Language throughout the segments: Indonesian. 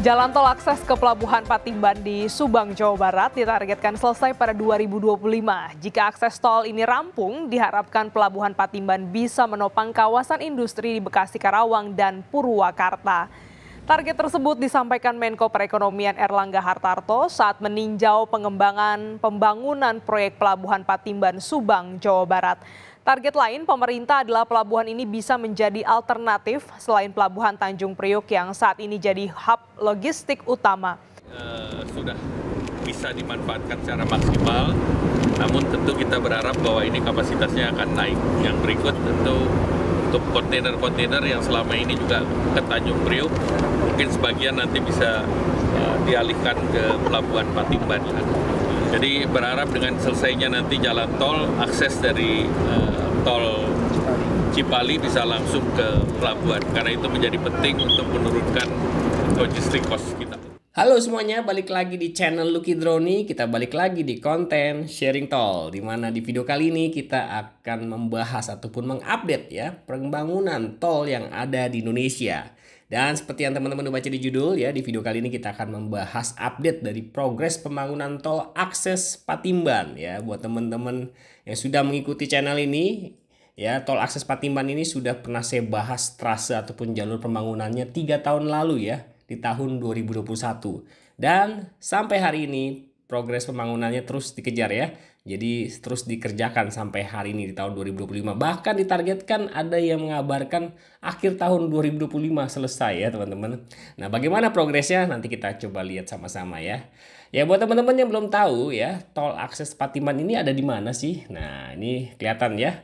Jalan tol akses ke Pelabuhan Patimban di Subang, Jawa Barat ditargetkan selesai pada 2025. Jika akses tol ini rampung, diharapkan Pelabuhan Patimban bisa menopang kawasan industri di Bekasi, Karawang, dan Purwakarta. Target tersebut disampaikan Menko Perekonomian Erlangga Hartarto saat meninjau pengembangan pembangunan proyek Pelabuhan Patimban Subang, Jawa Barat. Target lain pemerintah adalah pelabuhan ini bisa menjadi alternatif selain Pelabuhan Tanjung Priok yang saat ini jadi hub logistik utama. Sudah bisa dimanfaatkan secara maksimal, namun tentu kita berharap bahwa ini kapasitasnya akan naik. Yang berikut tentu untuk kontainer-kontainer yang selama ini juga ke Tanjung Priok, mungkin sebagian nanti bisa dialihkan ke Pelabuhan Patimban. Jadi berharap dengan selesainya nanti jalan tol, akses dari tol Cipali bisa langsung ke pelabuhan. Karena itu menjadi penting untuk menurunkan logistik cost kita. Halo semuanya, balik lagi di channel Lucky Droni. Kita balik lagi di konten sharing tol, di mana di video kali ini kita akan membahas ataupun mengupdate ya pembangunan tol yang ada di Indonesia. Dan seperti yang teman-teman udah baca di judul ya, di video kali ini kita akan membahas update dari progres pembangunan tol akses Patimban ya. Buat teman-teman yang sudah mengikuti channel ini ya, tol akses Patimban ini sudah pernah saya bahas trase ataupun jalur pembangunannya 3 tahun lalu ya, di tahun 2021. Dan sampai hari ini progres pembangunannya terus dikejar ya. Jadi terus dikerjakan sampai hari ini di tahun 2025. Bahkan ditargetkan ada yang mengabarkan akhir tahun 2025 selesai ya teman-teman. Nah bagaimana progresnya nanti kita coba lihat sama-sama ya. Ya buat teman-teman yang belum tahu ya, tol akses Patimban ini ada di mana sih? Nah ini kelihatan ya.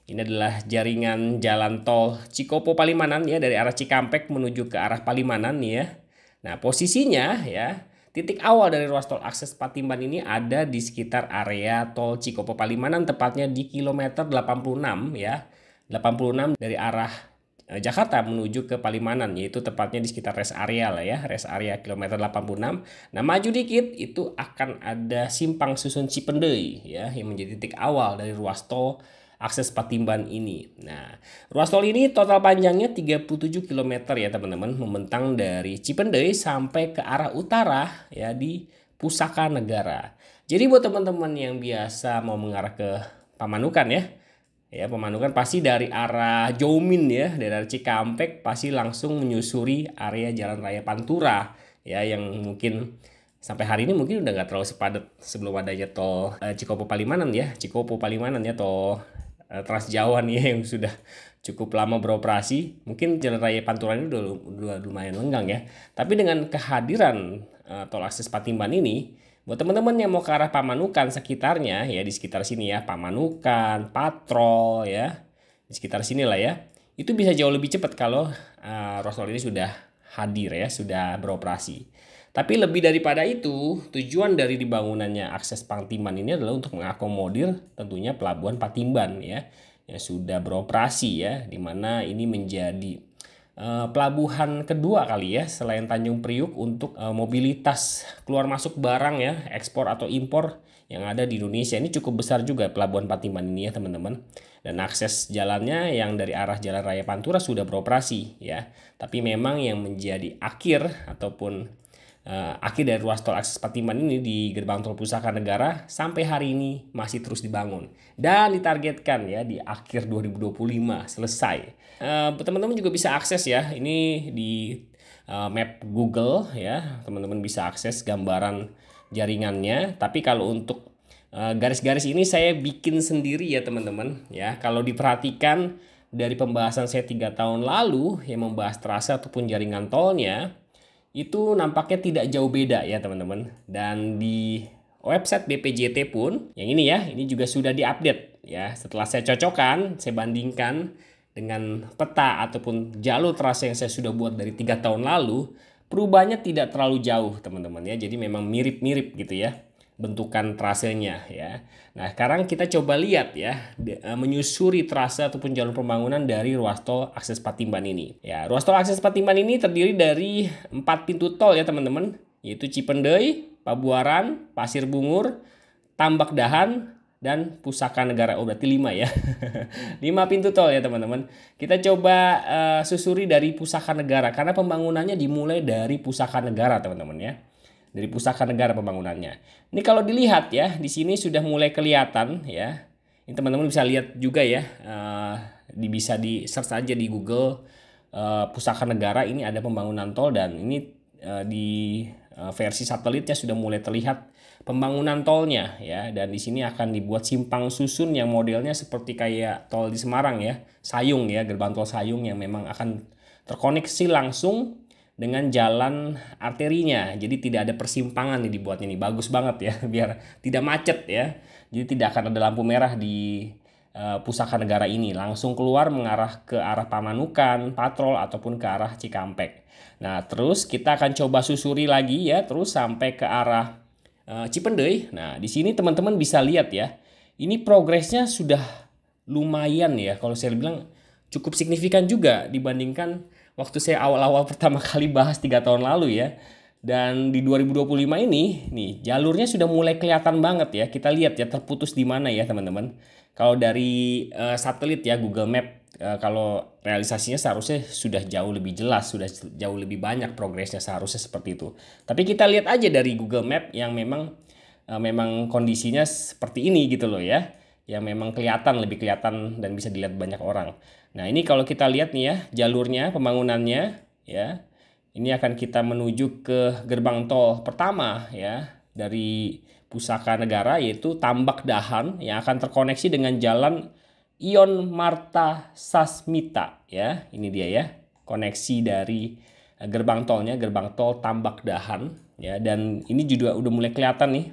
Ini adalah jaringan jalan tol Cikopo Palimanan ya, dari arah Cikampek menuju ke arah Palimanan nih ya. Nah posisinya ya, titik awal dari ruas tol akses Patimban ini ada di sekitar area tol Cikopo Palimanan, tepatnya di kilometer 86 ya. 86 dari arah Jakarta menuju ke Palimanan, yaitu tepatnya di sekitar rest area lah ya, rest area kilometer 86. Nah maju dikit itu akan ada simpang susun Cipendei ya, yang menjadi titik awal dari ruas tol akses Patimban ini. Nah, ruas tol ini total panjangnya 37 km ya teman-teman, membentang dari Cipendei sampai ke arah utara ya di Pusaka Negara. Jadi buat teman-teman yang biasa mau mengarah ke Pamanukan ya Pamanukan pasti dari arah Jomin ya, dari arah Cikampek pasti langsung menyusuri area Jalan Raya Pantura ya, yang mungkin sampai hari ini mungkin udah nggak terlalu sepadat sebelum adanya tol Cikopo Palimanan ya, tol Trans Jawa nih yang sudah cukup lama beroperasi. Mungkin Jalan Raya Pantura ini udah lumayan lenggang ya. Tapi dengan kehadiran tol akses Patimban ini, buat teman-teman yang mau ke arah Pamanukan sekitarnya ya, di sekitar sini ya, Pamanukan, Patrol ya, di sekitar sini lah ya, itu bisa jauh lebih cepat kalau ruas tol ini sudah hadir ya, sudah beroperasi. Tapi lebih daripada itu, tujuan dari dibangunannya akses Patimban ini adalah untuk mengakomodir tentunya Pelabuhan Patimban ya, yang sudah beroperasi ya, dimana ini menjadi pelabuhan kedua kali ya selain Tanjung Priuk untuk mobilitas keluar masuk barang ya, ekspor atau impor yang ada di Indonesia. Ini cukup besar juga Pelabuhan Patimban ini ya teman-teman. Dan akses jalannya yang dari arah Jalan Raya Pantura sudah beroperasi ya. Tapi memang yang menjadi akhir ataupun akhir dari ruas tol akses Patimban ini di gerbang tol Pusaka Negara sampai hari ini masih terus dibangun dan ditargetkan ya di akhir 2025 selesai. Teman-teman juga bisa akses ya ini di map Google ya, teman-teman bisa akses gambaran jaringannya. Tapi kalau untuk garis-garis ini saya bikin sendiri ya teman-teman ya. Kalau diperhatikan dari pembahasan saya 3 tahun lalu yang membahas trase ataupun jaringan tolnya, itu nampaknya tidak jauh beda ya teman-teman. Dan di website BPJT pun yang ini ya, ini juga sudah diupdate ya. Setelah saya cocokkan, saya bandingkan dengan peta ataupun jalur trase yang saya sudah buat dari 3 tahun lalu, perubahannya tidak terlalu jauh teman-teman ya. Jadi memang mirip-mirip gitu ya bentukan trasenya ya. Nah sekarang kita coba lihat ya, menyusuri trase ataupun jalur pembangunan dari ruas tol akses Patimban ini. Ya, ruas tol akses Patimban ini terdiri dari 4 pintu tol ya teman-teman, yaitu Cipendei, Pabuaran, Pasir Bungur, Tambak Dahan, dan Pusaka Negara. Oh berarti 5 ya. 5 pintu tol ya teman-teman. Kita coba susuri dari Pusaka Negara karena pembangunannya dimulai dari Pusaka Negara teman-teman ya. Dari Pusaka Negara pembangunannya. Ini kalau dilihat ya, di sini sudah mulai kelihatan ya. Ini teman-teman bisa lihat juga ya. Bisa di search aja di Google Pusaka Negara, ini ada pembangunan tol dan ini di versi satelitnya sudah mulai terlihat pembangunan tolnya ya, dan di sini akan dibuat simpang susun yang modelnya seperti kayak tol di Semarang ya, Sayung ya, gerbang tol Sayung yang memang akan terkoneksi langsung dengan jalan arterinya. Jadi tidak ada persimpangan nih dibuatnya nih, bagus banget ya biar tidak macet ya. Jadi tidak akan ada lampu merah di Pusaka Negara ini, langsung keluar mengarah ke arah Pamanukan, Patrol ataupun ke arah Cikampek. Nah, terus kita akan coba susuri lagi ya, terus sampai ke arah Cipendei. Nah, di sini teman-teman bisa lihat ya. Ini progresnya sudah lumayan ya, kalau saya bilang cukup signifikan juga dibandingkan waktu saya awal-awal pertama kali bahas 3 tahun lalu ya. Dan di 2025 ini nih jalurnya sudah mulai kelihatan banget ya. Kita lihat ya terputus di mana ya teman-teman. Kalau dari satelit ya Google Map, kalau realisasinya seharusnya sudah jauh lebih jelas, sudah jauh lebih banyak progresnya seharusnya seperti itu. Tapi kita lihat aja dari Google Map yang memang kondisinya seperti ini gitu loh ya. Yang memang lebih kelihatan dan bisa dilihat banyak orang. Nah ini kalau kita lihat nih ya jalurnya, pembangunannya ya. Ini akan kita menuju ke gerbang tol pertama ya dari Pusaka Negara, yaitu Tambak Dahan yang akan terkoneksi dengan jalan Ion Marta Sasmita ya. Ini dia ya, koneksi dari gerbang tolnya, gerbang tol Tambak Dahan ya, dan ini juga udah mulai kelihatan nih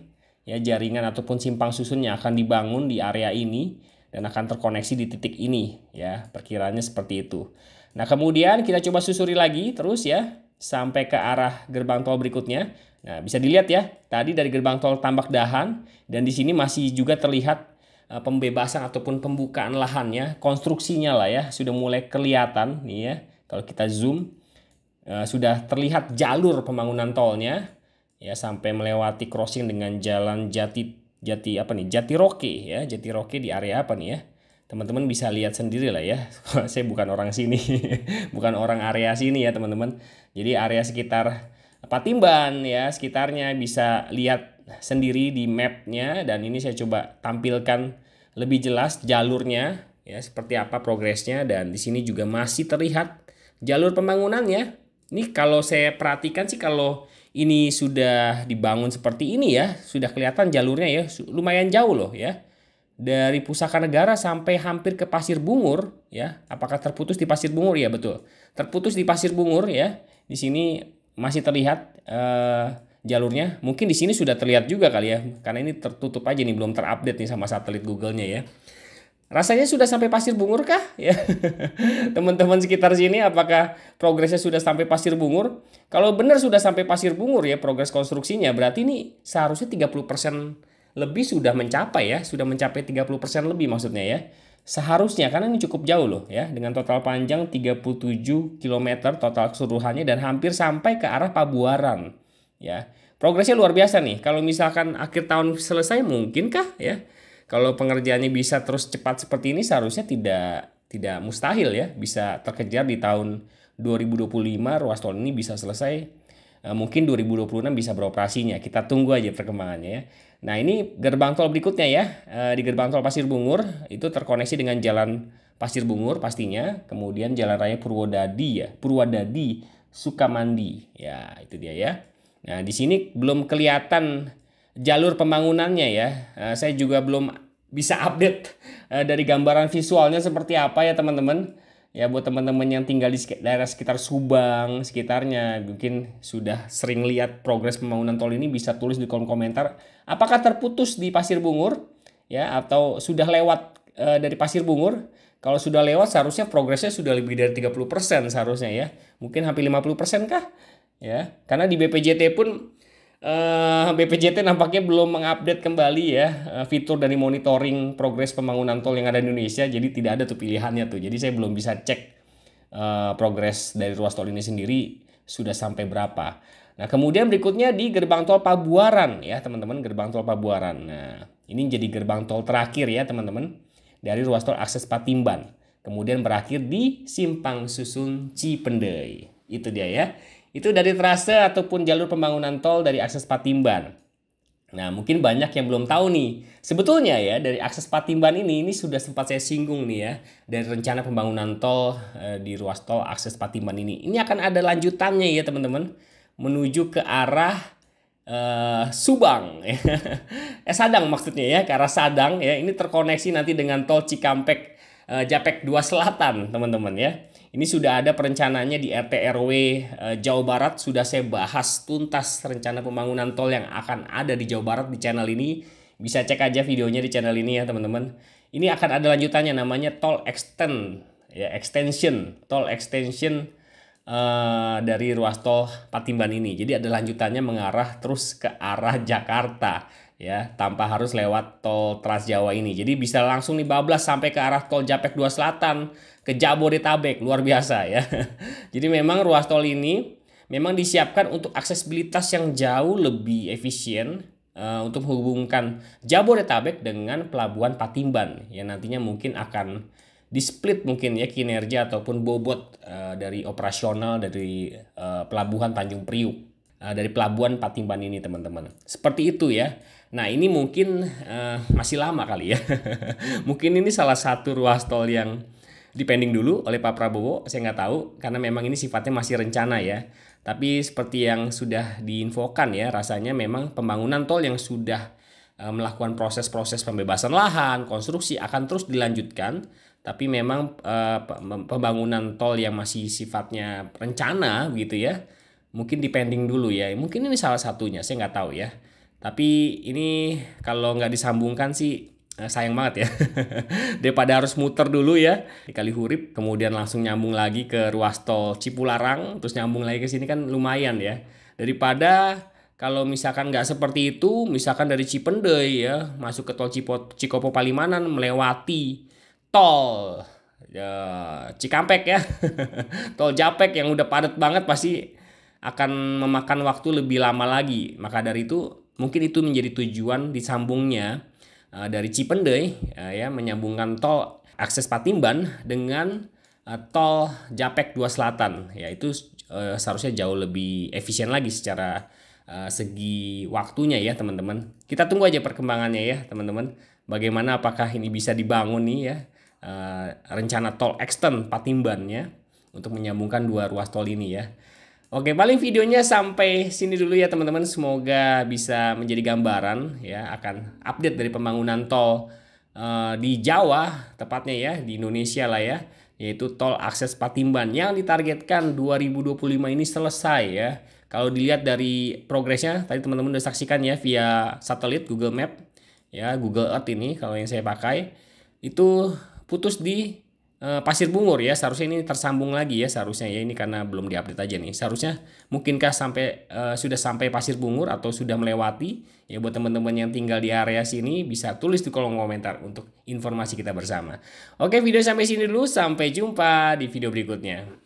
ya jaringan ataupun simpang susun yang akan dibangun di area ini dan akan terkoneksi di titik ini ya. Perkiraannya seperti itu. Nah, kemudian kita coba susuri lagi terus ya sampai ke arah gerbang tol berikutnya. Nah, bisa dilihat ya, tadi dari gerbang tol Tambak Dahan dan di sini masih juga terlihat pembebasan ataupun pembukaan lahannya, konstruksinya lah ya, sudah mulai kelihatan nih ya. Kalau kita zoom sudah terlihat jalur pembangunan tolnya ya sampai melewati crossing dengan jalan Jatiroke ya. Jatiroke di area apa nih ya? Teman-teman bisa lihat sendiri lah ya. Saya bukan orang sini, bukan orang area sini ya teman-teman. Jadi area sekitar Patimban ya, sekitarnya bisa lihat sendiri di mapnya. Dan ini saya coba tampilkan lebih jelas jalurnya ya, seperti apa progresnya. Dan di sini juga masih terlihat jalur pembangunannya. Ini kalau saya perhatikan sih, kalau ini sudah dibangun seperti ini ya, sudah kelihatan jalurnya ya, lumayan jauh loh ya. Dari Pusaka Negara sampai hampir ke Pasir Bungur ya. Apakah terputus di Pasir Bungur? Ya betul. Terputus di Pasir Bungur ya. Di sini masih terlihat jalurnya. Mungkin di sini sudah terlihat juga kali ya. Karena ini tertutup aja nih, belum terupdate nih sama satelit Google-nya ya. Rasanya sudah sampai Pasir Bungur kah? Ya. Teman-teman sekitar sini apakah progresnya sudah sampai Pasir Bungur? Kalau benar sudah sampai Pasir Bungur ya progres konstruksinya, berarti ini seharusnya 30% lebih sudah mencapai ya, sudah mencapai 30% lebih maksudnya ya. Seharusnya, karena ini cukup jauh loh ya, dengan total panjang 37 km total keseluruhannya dan hampir sampai ke arah Pabuaran ya. Progresnya luar biasa nih. Kalau misalkan akhir tahun selesai mungkinkah ya? Kalau pengerjaannya bisa terus cepat seperti ini seharusnya tidak mustahil ya, bisa terkejar di tahun 2025 ruas tol ini bisa selesai. Mungkin 2026 bisa beroperasinya. Kita tunggu aja perkembangannya ya. Nah ini gerbang tol berikutnya ya. Di gerbang tol Pasir Bungur itu terkoneksi dengan jalan Pasir Bungur pastinya. Kemudian jalan raya Purwadadi Sukamandi. Ya itu dia ya. Nah di sini belum kelihatan jalur pembangunannya ya. Saya juga belum bisa update dari gambaran visualnya seperti apa ya teman-teman. Ya buat teman-teman yang tinggal di daerah sekitar Subang, sekitarnya mungkin sudah sering lihat progres pembangunan tol ini, bisa tulis di kolom komentar apakah terputus di Pasir Bungur ya atau sudah lewat dari Pasir Bungur. Kalau sudah lewat seharusnya progresnya sudah lebih dari 30% seharusnya ya. Mungkin hampir 50% kah? Ya, karena di BPJT pun BPJT nampaknya belum mengupdate kembali ya fitur dari monitoring progres pembangunan tol yang ada di Indonesia. Jadi tidak ada tuh pilihannya tuh. Jadi saya belum bisa cek progres dari ruas tol ini sendiri sudah sampai berapa. Nah, kemudian berikutnya di gerbang tol Pabuaran ya, teman-teman, gerbang tol Pabuaran. Nah, ini jadi gerbang tol terakhir ya, teman-teman, dari ruas tol akses Patimban. Kemudian berakhir di Simpang Susun Cipendei. Itu dia ya. Itu dari trase ataupun jalur pembangunan tol dari akses Patimban. Nah, mungkin banyak yang belum tahu nih. Sebetulnya ya, dari akses Patimban ini sudah sempat saya singgung nih ya, dari rencana pembangunan tol di ruas tol akses Patimban ini. Ini akan ada lanjutannya ya, teman-teman, menuju ke arah Subang, Sadang maksudnya ya, ke arah Sadang ya. Ini terkoneksi nanti dengan tol Cikampek Japek 2 Selatan, teman-teman ya. Ini sudah ada perencanaannya di RT RW Jawa Barat, sudah saya bahas tuntas rencana pembangunan tol yang akan ada di Jawa Barat di channel ini. Bisa cek aja videonya di channel ini ya, teman-teman. Ini akan ada lanjutannya, namanya tol extension, tol extension dari ruas tol Patimban ini. Jadi ada lanjutannya mengarah terus ke arah Jakarta ya, tanpa harus lewat tol Trans Jawa ini. Jadi bisa langsung nih bablas sampai ke arah tol Japek 2 Selatan, ke Jabodetabek, luar biasa ya. Jadi memang ruas tol ini memang disiapkan untuk aksesibilitas yang jauh lebih efisien untuk menghubungkan Jabodetabek dengan pelabuhan Patimban yang nantinya mungkin akan di-split mungkin ya kinerja ataupun bobot dari operasional dari pelabuhan Tanjung Priuk, dari pelabuhan Patimban ini, teman-teman. Seperti itu ya. Nah, ini mungkin masih lama kali ya. Mungkin ini salah satu ruas tol yang dipending dulu oleh Pak Prabowo, saya nggak tahu karena memang ini sifatnya masih rencana ya. Tapi seperti yang sudah diinfokan ya, rasanya memang pembangunan tol yang sudah melakukan proses-proses pembebasan lahan, konstruksi akan terus dilanjutkan. Tapi memang pembangunan tol yang masih sifatnya rencana gitu ya, mungkin dipending dulu ya. Mungkin ini salah satunya, saya nggak tahu ya. Tapi ini kalau nggak disambungkan sih sayang banget ya. Daripada harus muter dulu ya di Kalihurip, kemudian langsung nyambung lagi ke ruas tol Cipularang, terus nyambung lagi ke sini kan lumayan ya. Daripada kalau misalkan nggak seperti itu, misalkan dari Cipendei ya masuk ke tol Cikopo Palimanan melewati tol Cikampek ya, tol Japek yang udah padat banget pasti akan memakan waktu lebih lama lagi. Maka dari itu mungkin itu menjadi tujuan disambungnya dari Cipendei ya, menyambungkan tol akses Patimban dengan tol Japek 2 Selatan ya. Itu seharusnya jauh lebih efisien lagi secara segi waktunya ya, teman-teman. Kita tunggu aja perkembangannya ya, teman-teman. Bagaimana, apakah ini bisa dibangun nih ya rencana tol extend Patimban ya, untuk menyambungkan dua ruas tol ini ya. Oke, paling videonya sampai sini dulu ya, teman-teman. Semoga bisa menjadi gambaran ya akan update dari pembangunan tol di Jawa, tepatnya ya di Indonesia lah ya, yaitu tol akses Patimban yang ditargetkan 2025 ini selesai ya. Kalau dilihat dari progresnya tadi teman-teman udah saksikan ya via satelit Google Map ya, Google Earth ini kalau yang saya pakai itu putus di Pasir Bungur ya. Seharusnya ini tersambung lagi ya, seharusnya ya, ini karena belum diupdate aja nih. Seharusnya mungkinkah sampai sudah sampai Pasir Bungur atau sudah melewati ya. Buat teman-teman yang tinggal di area sini bisa tulis di kolom komentar untuk informasi kita bersama. Oke, video sampai sini dulu, sampai jumpa di video berikutnya.